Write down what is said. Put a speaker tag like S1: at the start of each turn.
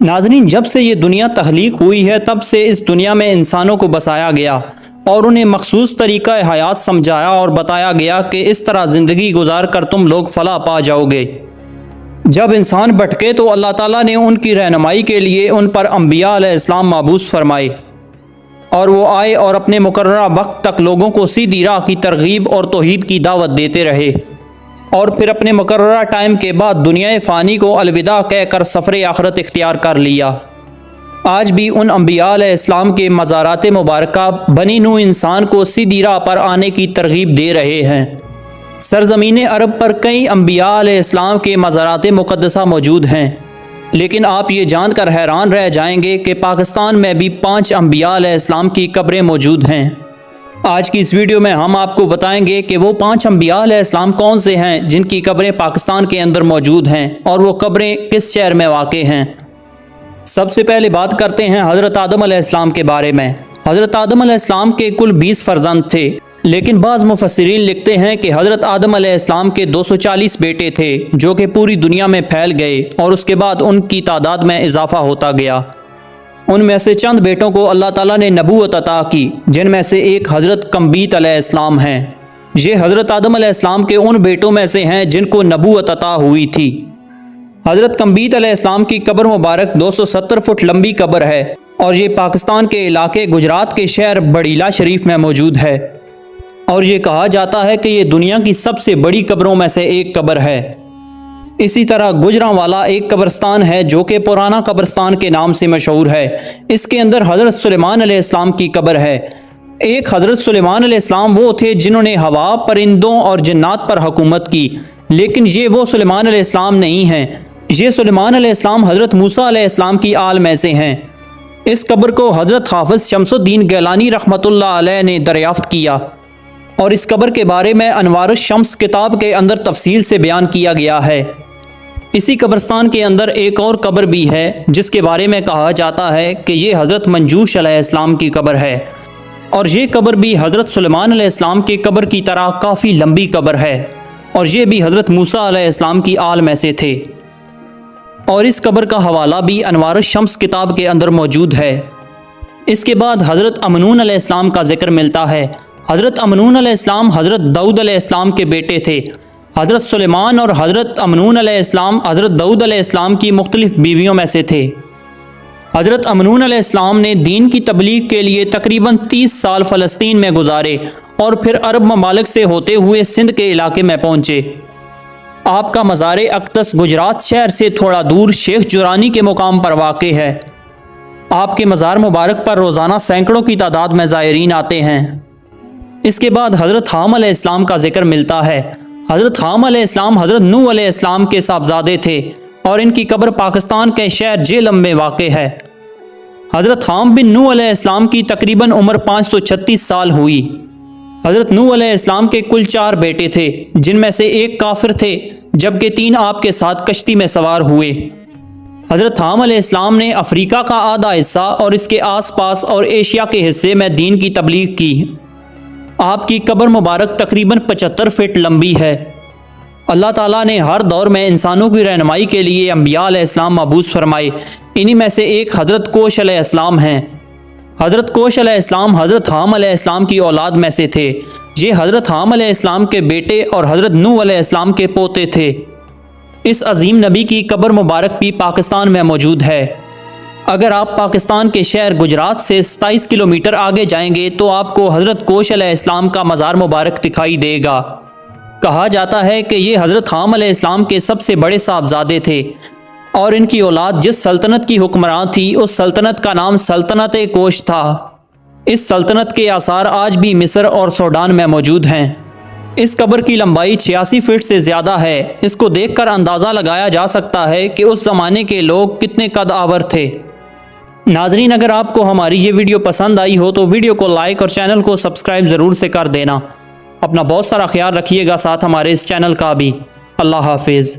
S1: ناظرین، جب سے یہ دنیا تخلیق ہوئی ہے تب سے اس دنیا میں انسانوں کو بسایا گیا اور انہیں مخصوص طریقہ حیات سمجھایا اور بتایا گیا کہ اس طرح زندگی گزار کر تم لوگ فلاح پا جاؤ گے۔ جب انسان بھٹکے تو اللہ تعالیٰ نے ان کی رہنمائی کے لیے ان پر انبیاء علیہ السلام مبعوث فرمائے، اور وہ آئے اور اپنے مقررہ وقت تک لوگوں کو سیدھی راہ کی ترغیب اور توحید کی دعوت دیتے رہے، اور پھر اپنے مقررہ ٹائم کے بعد دنیا فانی کو الوداع کہہ کر سفر آخرت اختیار کر لیا۔ آج بھی ان انبیاء علیہ السلام کے مزارات مبارکہ بنی نوع انسان کو سیدھی راہ پر آنے کی ترغیب دے رہے ہیں۔ سرزمین عرب پر کئی انبیاء علیہ السلام کے مزارات مقدسہ موجود ہیں، لیکن آپ یہ جان کر حیران رہ جائیں گے کہ پاکستان میں بھی 5 انبیاء علیہ السلام کی قبریں موجود ہیں۔ آج کی اس ویڈیو میں ہم آپ کو بتائیں گے کہ وہ 5 انبیاء علیہ السلام کون سے ہیں جن کی قبریں پاکستان کے اندر موجود ہیں، اور وہ قبریں کس شہر میں واقع ہیں۔ سب سے پہلے بات کرتے ہیں حضرت آدم علیہ السلام کے بارے میں۔ حضرت آدم علیہ السلام کے کل 20 فرزند تھے، لیکن بعض مفسرین لکھتے ہیں کہ حضرت آدم علیہ السلام کے 240 بیٹے تھے جو کہ پوری دنیا میں پھیل گئے، اور اس کے بعد ان کی تعداد میں اضافہ ہوتا گیا۔ ان میں سے چند بیٹوں کو اللہ تعالیٰ نے نبوت عطا کی، جن میں سے ایک حضرت قمبیت علیہ السلام ہیں۔ یہ حضرت آدم علیہ السلام کے ان بیٹوں میں سے ہیں جن کو نبوت عطا ہوئی تھی۔ حضرت قمبیت علیہ السلام کی قبر مبارک 270 فٹ لمبی قبر ہے، اور یہ پاکستان کے علاقے گجرات کے شہر بڑیلا شریف میں موجود ہے، اور یہ کہا جاتا ہے کہ یہ دنیا کی سب سے بڑی قبروں میں سے ایک قبر ہے۔ اسی طرح گجراں والا ایک قبرستان ہے جو کہ پرانا قبرستان کے نام سے مشہور ہے۔ اس کے اندر حضرت سلیمان علیہ السلام کی قبر ہے۔ ایک حضرت سلیمان علیہ السلام وہ تھے جنہوں نے ہوا، پرندوں اور جنات پر حکومت کی، لیکن یہ وہ سلیمان علیہ السلام نہیں ہیں۔ یہ سلیمان علیہ السلام حضرت موسیٰ علیہ السلام کی آل میں سے ہیں۔ اس قبر کو حضرت حافظ شمس الدین گیلانی رحمۃ اللہ علیہ نے دریافت کیا، اور اس قبر کے بارے میں انوار الشمس کتاب کے اندر تفصیل سے بیان کیا گیا ہے۔ اسی قبرستان کے اندر ایک اور قبر بھی ہے جس کے بارے میں کہا جاتا ہے کہ یہ حضرت منجوش علیہ السلام کی قبر ہے، اور یہ قبر بھی حضرت سلیمان علیہ السلام کی قبر کی طرح کافی لمبی قبر ہے، اور یہ بھی حضرت موسیٰ علیہ السلام کی آل میں سے تھے، اور اس قبر کا حوالہ بھی انوار الشمس کتاب کے اندر موجود ہے۔ اس کے بعد حضرت امنون علیہ السلام کا ذکر ملتا ہے۔ حضرت امنون علیہ السلام حضرت داؤد علیہ السلام کے بیٹے تھے۔ حضرت سلیمان اور حضرت امنون علیہ السلام حضرت داؤد علیہ السلام کی مختلف بیویوں میں سے تھے۔ حضرت امنون علیہ السلام نے دین کی تبلیغ کے لیے تقریباً 30 سال فلسطین میں گزارے، اور پھر عرب ممالک سے ہوتے ہوئے سندھ کے علاقے میں پہنچے۔ آپ کا مزار اقدس گجرات شہر سے تھوڑا دور شیخ جورانی کے مقام پر واقع ہے۔ آپ کے مزار مبارک پر روزانہ سینکڑوں کی تعداد میں زائرین آتے ہیں۔ اس کے بعد حضرت حام علیہ السلام کا ذکر ملتا ہے۔ حضرت حام علیہ السلام حضرت نوح علیہ السلام کے صاحبزادے تھے، اور ان کی قبر پاکستان کے شہر جہلم میں واقع ہے۔ حضرت حام بن نوح علیہ السلام کی تقریباً عمر 536 سال ہوئی۔ حضرت نوح علیہ السلام کے کل 4 بیٹے تھے، جن میں سے ایک کافر تھے، جبکہ 3 آپ کے ساتھ کشتی میں سوار ہوئے۔ حضرت حام علیہ السلام نے افریقہ کا آدھا حصہ اور اس کے آس پاس اور ایشیا کے حصے میں دین کی تبلیغ کی۔ آپ کی قبر مبارک تقریباً 75 فٹ لمبی ہے۔ اللہ تعالیٰ نے ہر دور میں انسانوں کی رہنمائی کے لیے انبیاء علیہ السلام مبعوث فرمائے۔ انہی میں سے ایک حضرت کوش علیہ السلام ہیں۔ حضرت کوش علیہ السلام حضرت حام علیہ السلام کی اولاد میں سے تھے۔ یہ حضرت حام علیہ السلام کے بیٹے اور حضرت نوح علیہ السلام کے پوتے تھے۔ اس عظیم نبی کی قبر مبارک بھی پاکستان میں موجود ہے۔ اگر آپ پاکستان کے شہر گجرات سے 27 کلومیٹر آگے جائیں گے تو آپ کو حضرت کوش علیہ السلام کا مزار مبارک دکھائی دے گا۔ کہا جاتا ہے کہ یہ حضرت حام علیہ السلام کے سب سے بڑے صاحبزادے تھے، اور ان کی اولاد جس سلطنت کی حکمران تھی اس سلطنت کا نام سلطنت کوش تھا۔ اس سلطنت کے آثار آج بھی مصر اور سوڈان میں موجود ہیں۔ اس قبر کی لمبائی 86 فٹ سے زیادہ ہے۔ اس کو دیکھ کر اندازہ لگایا جا سکتا ہے کہ اس زمانے کے لوگ کتنے قد آور تھے۔ ناظرین، اگر آپ کو ہماری یہ ویڈیو پسند آئی ہو تو ویڈیو کو لائک اور چینل کو سبسکرائب ضرور سے کر دینا۔ اپنا بہت سارا خیال رکھیے گا، ساتھ ہمارے اس چینل کا بھی۔ اللہ حافظ۔